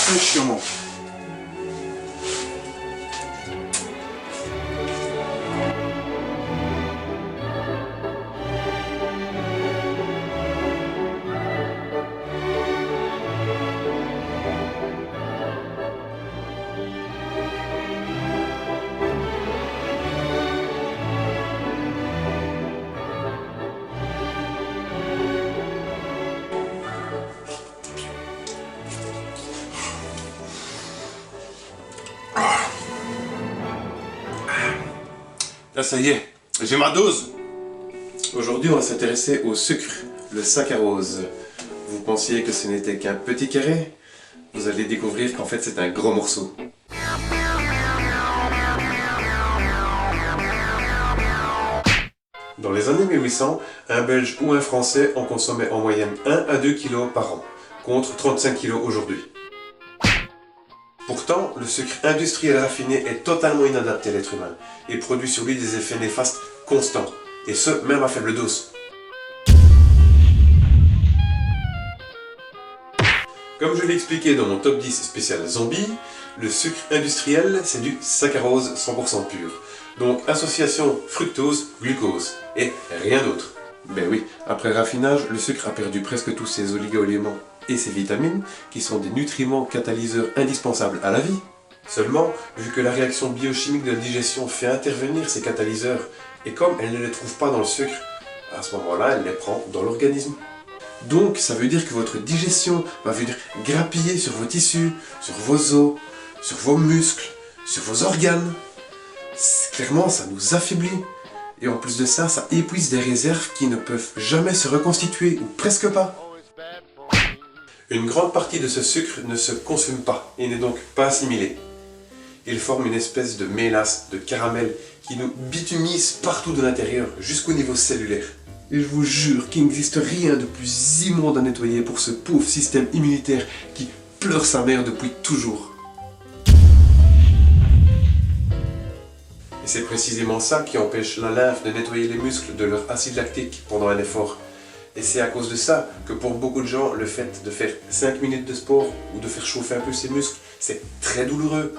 très chiant. Là, ça y est, j'ai ma dose. Aujourd'hui, on va s'intéresser au sucre, le saccharose. Vous pensiez que ce n'était qu'un petit carré? Vous allez découvrir qu'en fait, c'est un gros morceau. Dans les années 1800, un Belge ou un Français en consommait en moyenne 1 à 2 kg par an, contre 35 kg aujourd'hui. Pourtant, le sucre industriel raffiné est totalement inadapté à l'être humain et produit sur lui des effets néfastes constants, et ce, même à faible dose. Comme je l'ai expliqué dans mon top 10 spécial zombie, le sucre industriel, c'est du saccharose 100% pur. Donc association fructose-glucose, et rien d'autre. Ben oui, après raffinage, le sucre a perdu presque tous ses oligo-éléments et ses vitamines, qui sont des nutriments catalyseurs indispensables à la vie. Seulement, vu que la réaction biochimique de la digestion fait intervenir ces catalyseurs, et comme elle ne les trouve pas dans le sucre, à ce moment-là, elle les prend dans l'organisme. Donc, ça veut dire que votre digestion va venir grappiller sur vos tissus, sur vos os, sur vos muscles, sur vos organes. Clairement, ça nous affaiblit. Et en plus de ça, ça épuise des réserves qui ne peuvent jamais se reconstituer, ou presque pas. Une grande partie de ce sucre ne se consomme pas et n'est donc pas assimilé. Il forme une espèce de mélasse, de caramel, qui nous bitumise partout de l'intérieur, jusqu'au niveau cellulaire. Et je vous jure qu'il n'existe rien de plus immonde à nettoyer pour ce pauvre système immunitaire qui pleure sa mère depuis toujours. Et c'est précisément ça qui empêche la lymphe de nettoyer les muscles de leur acide lactique pendant un effort. Et c'est à cause de ça que pour beaucoup de gens, le fait de faire 5 minutes de sport ou de faire chauffer un peu ses muscles, c'est très douloureux.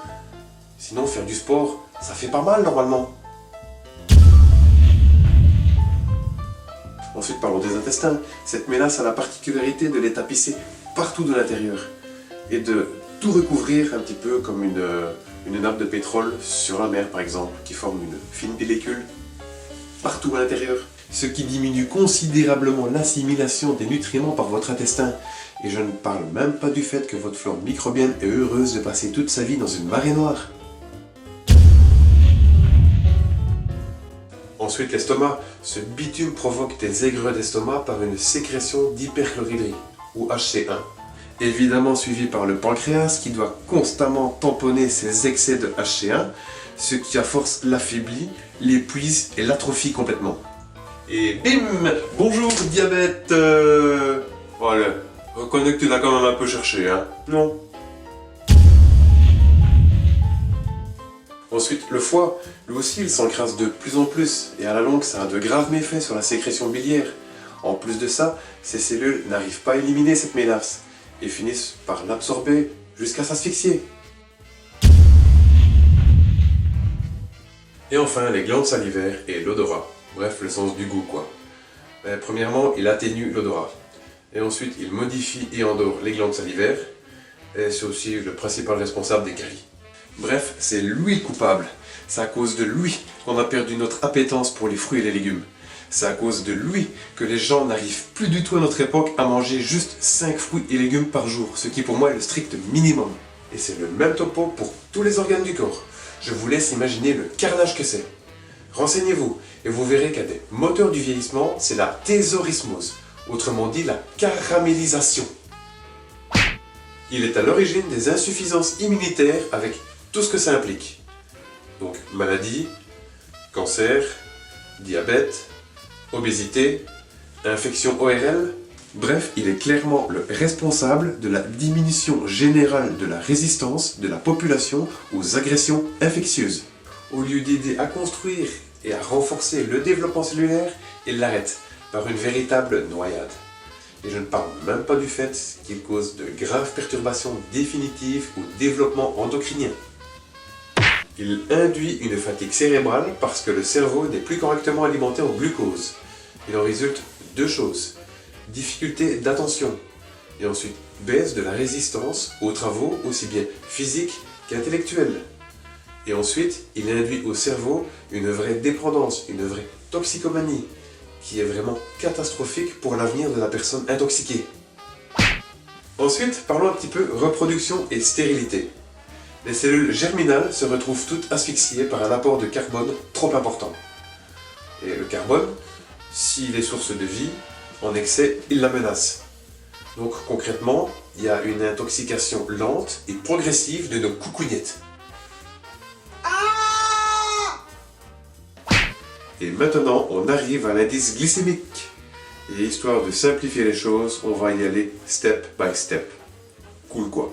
Sinon, faire du sport, ça fait pas mal normalement. Ensuite, parlons des intestins. Cette mélasse a la particularité de les tapisser partout de l'intérieur et de tout recouvrir un petit peu comme une nappe de pétrole sur la mer par exemple, qui forme une fine pellicule partout à l'intérieur. Ce qui diminue considérablement l'assimilation des nutriments par votre intestin. Et je ne parle même pas du fait que votre flore microbienne est heureuse de passer toute sa vie dans une marée noire. Ensuite, l'estomac. Ce bitume provoque des aigreurs d'estomac par une sécrétion d'hyperchlorhydrie, ou HC1. Évidemment suivi par le pancréas qui doit constamment tamponner ces excès de HC1, ce qui à force l'affaiblit, l'épuise et l'atrophie complètement. Et bim! Bonjour diabète. Voilà, reconnais que tu l'as quand même un peu cherché, hein? Non? Ensuite, le foie, lui aussi, il s'encrasse de plus en plus, et à la longue, ça a de graves méfaits sur la sécrétion biliaire. En plus de ça, ces cellules n'arrivent pas à éliminer cette mélasse, et finissent par l'absorber jusqu'à s'asphyxier. Et enfin, les glandes salivaires et l'odorat. Bref, le sens du goût, quoi. Mais premièrement, il atténue l'odorat. Et ensuite, il modifie et endort les glandes salivaires. Et c'est aussi le principal responsable des caries. Bref, c'est lui le coupable. C'est à cause de lui qu'on a perdu notre appétence pour les fruits et les légumes. C'est à cause de lui que les gens n'arrivent plus du tout à notre époque à manger juste 5 fruits et légumes par jour, ce qui pour moi est le strict minimum. Et c'est le même topo pour tous les organes du corps. Je vous laisse imaginer le carnage que c'est. Renseignez-vous et vous verrez qu'un des moteurs du vieillissement, c'est la thésaurismose, autrement dit la caramélisation. Il est à l'origine des insuffisances immunitaires avec tout ce que ça implique. Donc maladie, cancer, diabète, obésité, infection ORL. Bref, il est clairement le responsable de la diminution générale de la résistance de la population aux agressions infectieuses. Au lieu d'aider à construire et à renforcer le développement cellulaire, il l'arrête par une véritable noyade. Et je ne parle même pas du fait qu'il cause de graves perturbations définitives au développement endocrinien. Il induit une fatigue cérébrale parce que le cerveau n'est plus correctement alimenté en glucose. Il en résulte deux choses. Difficulté d'attention et ensuite baisse de la résistance aux travaux aussi bien physiques qu'intellectuels. Et ensuite, il induit au cerveau une vraie dépendance, une vraie toxicomanie, qui est vraiment catastrophique pour l'avenir de la personne intoxiquée. Ensuite, parlons un petit peu reproduction et stérilité. Les cellules germinales se retrouvent toutes asphyxiées par un apport de carbone trop important. Et le carbone, s'il est source de vie, en excès, il la menace. Donc concrètement, il y a une intoxication lente et progressive de nos coucougnettes. Et maintenant, on arrive à l'indice glycémique. Et histoire de simplifier les choses, on va y aller step by step. Cool quoi.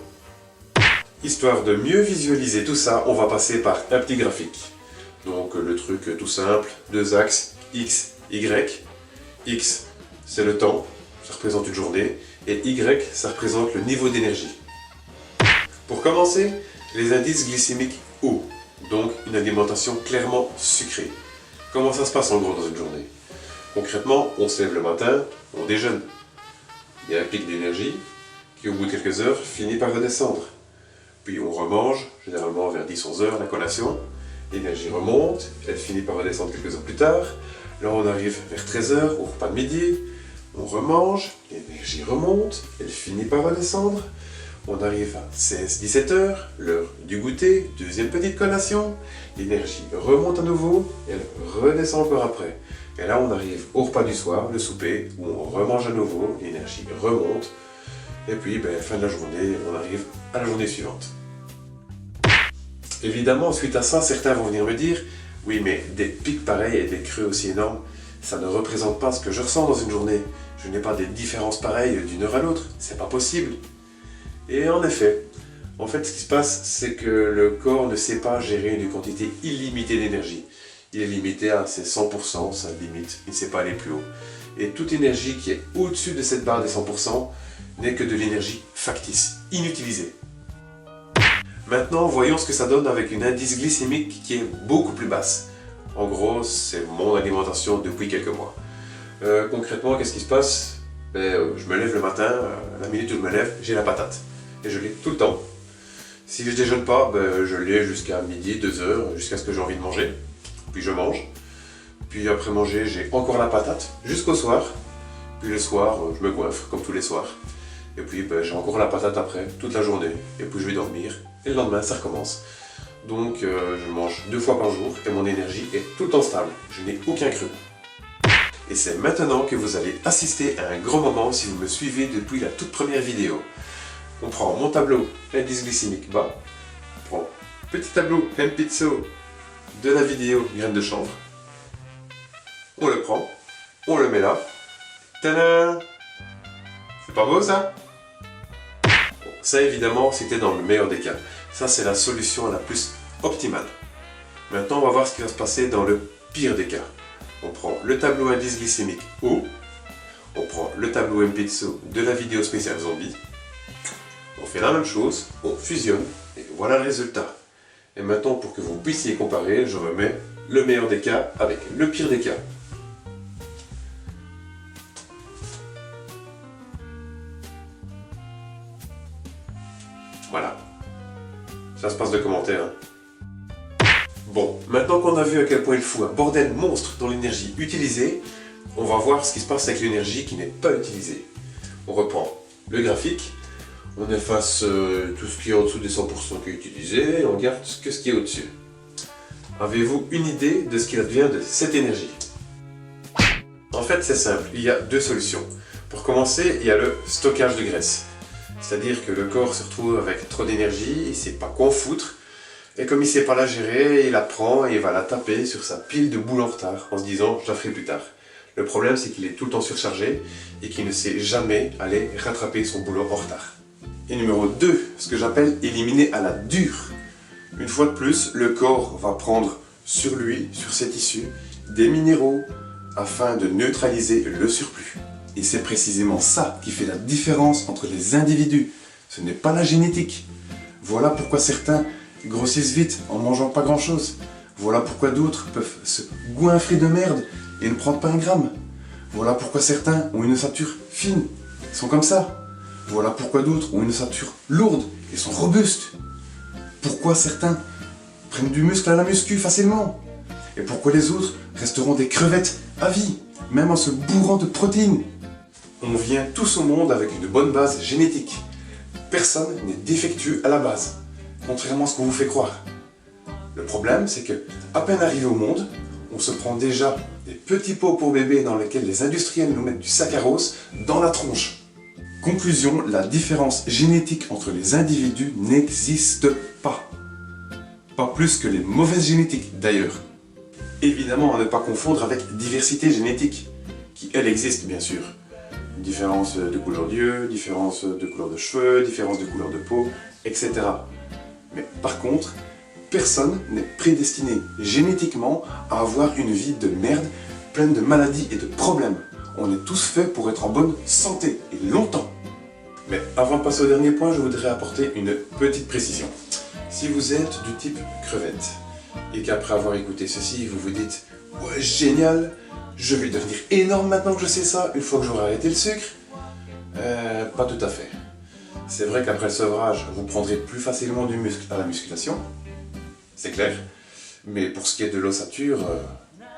Histoire de mieux visualiser tout ça, on va passer par un petit graphique. Donc le truc tout simple, deux axes, X, Y. X, c'est le temps, ça représente une journée, et Y, ça représente le niveau d'énergie. Pour commencer, les indices glycémiques hauts, donc une alimentation clairement sucrée. Comment ça se passe en gros dans une journée? Concrètement, on se lève le matin, on déjeune. Il y a un pic d'énergie qui au bout de quelques heures finit par redescendre. Puis on remange, généralement vers 10-11 heures, la collation. L'énergie remonte, elle finit par redescendre quelques heures plus tard. Là on arrive vers 13 heures au repas de midi. On remange, l'énergie remonte, elle finit par redescendre. On arrive à 16-17 heures, l'heure du goûter, deuxième petite collation. L'énergie remonte à nouveau, elle redescend encore après. Et là on arrive au repas du soir, le souper, où on remange à nouveau, l'énergie remonte. Et puis, fin de la journée, on arrive à la journée suivante. Évidemment, suite à ça, certains vont venir me dire « Oui, mais des pics pareils et des creux aussi énormes, ça ne représente pas ce que je ressens dans une journée. Je n'ai pas des différences pareilles d'une heure à l'autre, c'est pas possible. » Et en effet, ce qui se passe, c'est que le corps ne sait pas gérer une quantité illimitée d'énergie. Il est limité à ses 100%, sa limite, il ne sait pas aller plus haut. Et toute énergie qui est au-dessus de cette barre des 100% n'est que de l'énergie factice, inutilisée. Maintenant, voyons ce que ça donne avec une indice glycémique qui est beaucoup plus basse. En gros, c'est mon alimentation depuis quelques mois. Concrètement, qu'est-ce qui se passe? Je me lève le matin, à la minute où je me lève, j'ai la patate. Et je l'ai tout le temps. Si je déjeune pas, je l'ai jusqu'à midi, 2 heures, jusqu'à ce que j'ai envie de manger. Puis je mange. Puis après manger, j'ai encore la patate, jusqu'au soir. Puis le soir, je me goinfre, comme tous les soirs. Et puis j'ai encore la patate après, toute la journée. Et puis je vais dormir. Et le lendemain, ça recommence. Donc je mange 2 fois par jour et mon énergie est tout le temps stable. Je n'ai aucun creux. Et c'est maintenant que vous allez assister à un grand moment si vous me suivez depuis la toute première vidéo. On prend mon tableau indice glycémique bas. On prend petit tableau MPizzo de la vidéo graines de chanvre. On le prend, on le met là. Tadam! C'est pas beau ça? Bon, ça évidemment c'était dans le meilleur des cas. Ça c'est la solution la plus optimale. Maintenant on va voir ce qui va se passer dans le pire des cas. On prend le tableau indice glycémique haut. On prend le tableau MPizzo de la vidéo spéciale zombie. On fait la même chose, on fusionne et voilà le résultat. Et maintenant pour que vous puissiez comparer, je remets le meilleur des cas avec le pire des cas. Voilà. Ça se passe de commentaires. Bon, maintenant qu'on a vu à quel point il faut un bordel monstre dans l'énergie utilisée, on va voir ce qui se passe avec l'énergie qui n'est pas utilisée. On reprend le graphique, on efface tout ce qui est en dessous des 100% qui est utilisé et on garde que ce qui est au-dessus. Avez-vous une idée de ce qu'il advient de cette énergie? En fait, c'est simple, il y a deux solutions. Pour commencer, il y a le stockage de graisse. C'est-à-dire que le corps se retrouve avec trop d'énergie, il ne sait pas quoi en foutre, et comme il ne sait pas la gérer, il la prend et il va la taper sur sa pile de boules en retard en se disant « je la ferai plus tard ». Le problème, c'est qu'il est tout le temps surchargé et qu'il ne sait jamais aller rattraper son boulot en retard. Et numéro 2, ce que j'appelle éliminer à la dure. Une fois de plus, le corps va prendre sur lui, sur ses tissus, des minéraux afin de neutraliser le surplus. Et c'est précisément ça qui fait la différence entre les individus. Ce n'est pas la génétique. Voilà pourquoi certains grossissent vite en mangeant pas grand chose. Voilà pourquoi d'autres peuvent se goinfrer de merde et ne prendre pas un gramme. Voilà pourquoi certains ont une ossature fine, sont comme ça. Voilà pourquoi d'autres ont une ossature lourde et sont robustes. Pourquoi certains prennent du muscle à la muscu facilement. Et pourquoi les autres resteront des crevettes à vie, même en se bourrant de protéines. On vient tous au monde avec une bonne base génétique. Personne n'est défectueux à la base, contrairement à ce qu'on vous fait croire. Le problème, c'est que, à peine arrivé au monde, on se prend déjà des petits pots pour bébés dans lesquels les industriels nous mettent du saccharose dans la tronche. Conclusion, la différence génétique entre les individus n'existe pas. Pas plus que les mauvaises génétiques, d'ailleurs. Évidemment, à ne pas confondre avec diversité génétique, qui elle existe bien sûr. Différence de couleur d'yeux, différence de couleur de cheveux, différence de couleur de peau, etc. Mais par contre, personne n'est prédestiné génétiquement à avoir une vie de merde, pleine de maladies et de problèmes. On est tous faits pour être en bonne santé, et longtemps. Mais avant de passer au dernier point, je voudrais apporter une petite précision. Si vous êtes du type crevette, et qu'après avoir écouté ceci, vous vous dites « Ouais, génial, je vais devenir énorme maintenant que je sais ça, une fois que j'aurai arrêté le sucre », pas tout à fait. C'est vrai qu'après le sevrage, vous prendrez plus facilement du muscle à la musculation, c'est clair. Mais pour ce qui est de l'ossature,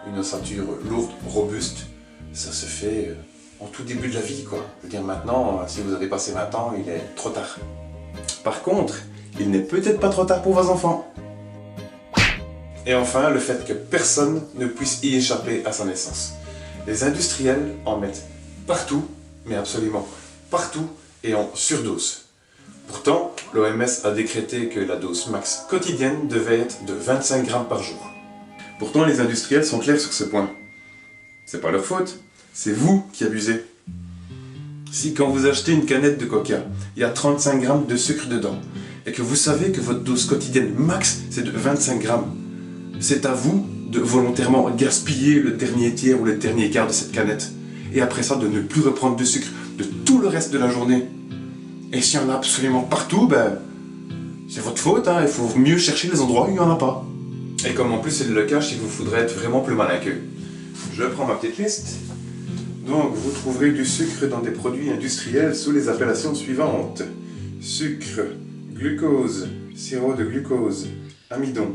une ossature lourde, robuste, ça se fait en tout début de la vie, quoi. Je veux dire, maintenant, si vous avez passé 20 ans, il est trop tard. Par contre, il n'est peut-être pas trop tard pour vos enfants. Et enfin, le fait que personne ne puisse y échapper à sa naissance. Les industriels en mettent partout, mais absolument partout, et en surdose. Pourtant, l'OMS a décrété que la dose max quotidienne devait être de 25 grammes par jour. Pourtant, les industriels sont clairs sur ce point. C'est pas leur faute, c'est vous qui abusez. Si quand vous achetez une canette de coca, il y a 35 grammes de sucre dedans, et que vous savez que votre dose quotidienne max c'est de 25 grammes, c'est à vous de volontairement gaspiller le dernier tiers ou le dernier quart de cette canette, et après ça de ne plus reprendre de sucre de tout le reste de la journée. Et s'il y en a absolument partout, ben, c'est votre faute, hein, il faut mieux chercher les endroits où il n'y en a pas. Et comme en plus c'est le cas, il vous faudrait être vraiment plus malin qu'eux. Je prends ma petite liste. Donc vous trouverez du sucre dans des produits industriels sous les appellations suivantes. Sucre, glucose, sirop de glucose, amidon,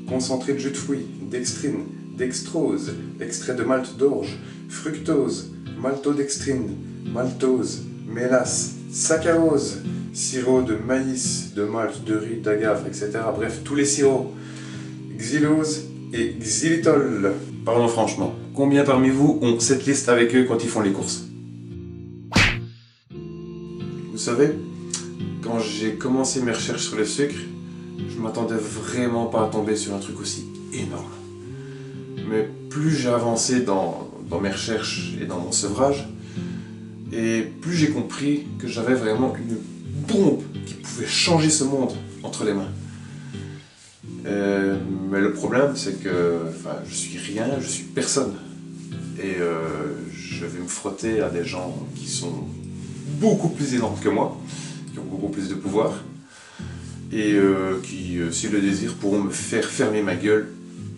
concentré de jus de fruits, dextrine, dextrose, extrait de malt d'orge, fructose, maltodextrine, maltose, mélasse, saccharose, sirop de maïs, de malt, de riz, d'agave, etc. Bref, tous les sirops. Xylose et xylitol. Parlons franchement, combien parmi vous ont cette liste avec eux quand ils font les courses? Vous savez, quand j'ai commencé mes recherches sur le sucre, je m'attendais vraiment pas à tomber sur un truc aussi énorme. Mais plus j'ai avancé dans mes recherches et dans mon sevrage, et plus j'ai compris que j'avais vraiment une bombe qui pouvait changer ce monde entre les mains. Mais le problème, c'est que je suis rien, je suis personne. Et je vais me frotter à des gens qui sont beaucoup plus énormes que moi, qui ont beaucoup plus de pouvoir, et qui, s'ils le désirent, pourront me faire fermer ma gueule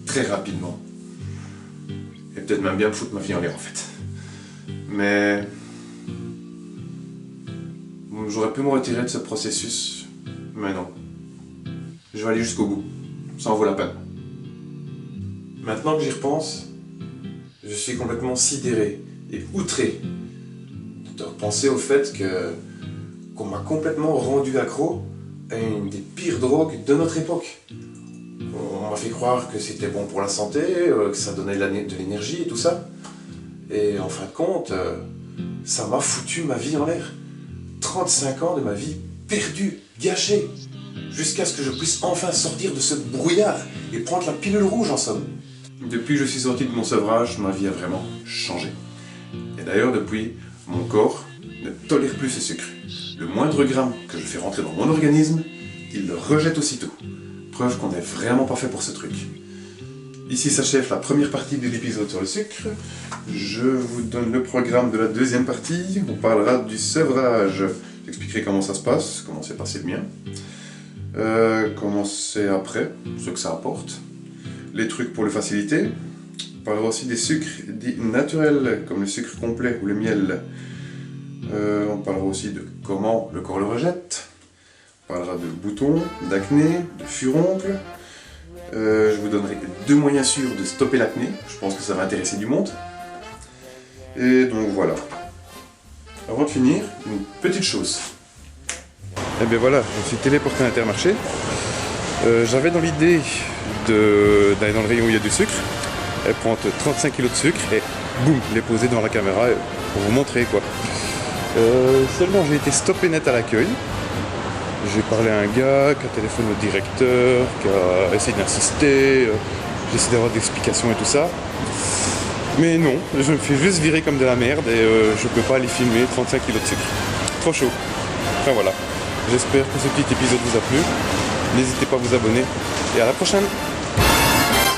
très rapidement. Et peut-être même bien me foutre ma vie en l'air en fait. Mais j'aurais pu me retirer de ce processus, mais non. Je vais aller jusqu'au bout. Ça en vaut la peine. Maintenant que j'y repense, je suis complètement sidéré et outré de penser au fait qu'on m'a complètement rendu accro à une des pires drogues de notre époque. On m'a fait croire que c'était bon pour la santé, que ça donnait de l'énergie et tout ça. Et en fin de compte, ça m'a foutu ma vie en l'air. 35 ans de ma vie perdue, gâchée, jusqu'à ce que je puisse enfin sortir de ce brouillard et prendre la pilule rouge en somme. Depuis que je suis sorti de mon sevrage, ma vie a vraiment changé. Et d'ailleurs, depuis, mon corps ne tolère plus ce sucre. Le moindre gramme que je fais rentrer dans mon organisme, il le rejette aussitôt. Preuve qu'on n'est vraiment pas fait pour ce truc. Ici s'achève la première partie de l'épisode sur le sucre. Je vous donne le programme de la deuxième partie. On parlera du sevrage. J'expliquerai comment ça se passe, comment s'est passé le mien. Comment c'est après, ce que ça apporte. Les trucs pour le faciliter. On parlera aussi des sucres dits naturels, comme le sucre complet ou le miel. On parlera aussi de comment le corps le rejette. On parlera de boutons, d'acné, de furoncles. Je vous donnerai 2 moyens sûrs de stopper l'acné. Je pense que ça va intéresser du monde. Et donc voilà. Avant de finir, une petite chose. Et bien voilà, je me suis téléporté à Intermarché. J'avais dans l'idée d'aller dans le rayon où il y a du sucre, et prendre 35 kg de sucre et boum, les poser devant la caméra pour vous montrer quoi. Seulement j'ai été stoppé net à l'accueil. J'ai parlé à un gars qui a téléphoné au directeur, qui a essayé d'insister, j'ai essayé d'avoir des explications et tout ça. Mais non, je me fais juste virer comme de la merde et je peux pas aller filmer 35 kg de sucre. Trop chaud. Enfin voilà, j'espère que ce petit épisode vous a plu. N'hésitez pas à vous abonner et à la prochaine.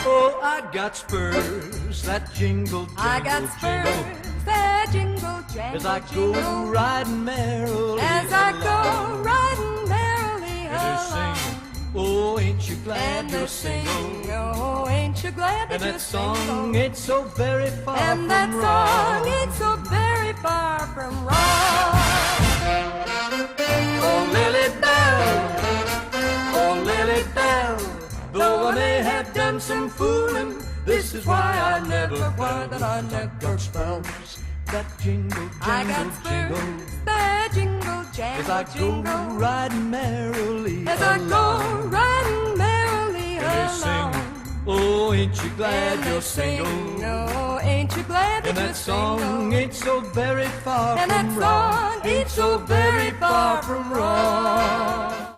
Oh, I got spurs that jingle, I got jingle, spurs jingle. that jingle, jangle, As I go jingle. riding merrily As I along. go riding merrily And they're along. singing, oh, ain't you glad And you're they're single? singing, oh, ain't you glad that And you're that song single? ain't so very far And from that song wrong. ain't so very far from wrong. Oh, Lily Bell, though I may have done some fooling, this is why I never found that I never spells that jingle, I got jingle, jingle. spurs that jingle, As I jangle, go jingle. riding merrily As I along. go riding merrily And they along. sing, oh, ain't you glad And you're they sing, single? oh, ain't you glad that And you're that song single? ain't so very far And that from wrong. song ain't so very